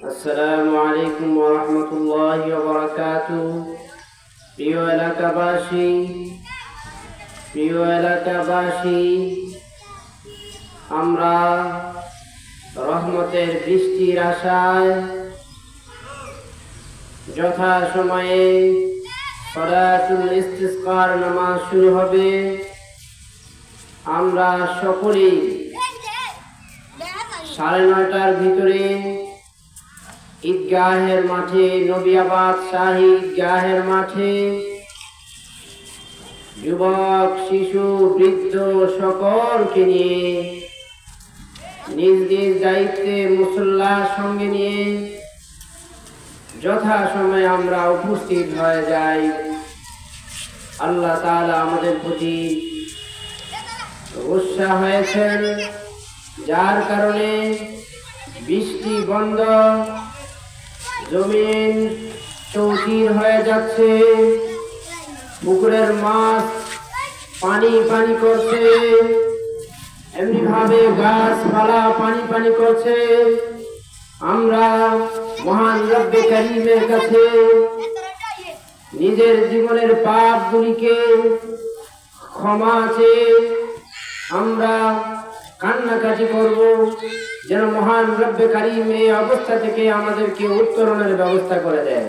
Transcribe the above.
আসসালামু আলাইকুম ওয়া রাহমাতুল্লাহি ওয়া বারাকাতুহু। প্রিয় এলাকাবাসী, আমরা রহমতের বৃষ্টির আশায় যথা সময়ে সালাতুল ইস্তিসকার নামাজ শুরু হবে। আমরা সকলেই 9:30টার ভিতরে ঈদগাহের মাঠে, নবিয়াবাদ শাহী ঈদগাহের মাঠে যুবক, শিশু, বৃদ্ধ সকলকে নিয়ে নিজ নিজ দায়িত্বে মুসল্লার সঙ্গে নিয়ে যথা সময়ে আমরা উপস্থিত হয়ে যাই। আল্লাহ তাআলা আমাদের প্রতি উৎসাহ হয়েছেন, যার কারণে বৃষ্টি বন্ধ, জমিন চৌচির হয়ে যাচ্ছে, পুকুরের মাছ পানি পানি করছে, এমনি ভাবে গাছপালা পানি পানি করছে। আমরা মহান রব্বে কারীমের কাছে নিজের জীবনের পাপগুলিকে ক্ষমা চেয়ে আমরা কান্নাকাটি করব, যেন মহান রব্বে কারীম এই অবস্থা থেকে আমাদেরকে উত্তরণের ব্যবস্থা করে দেয়।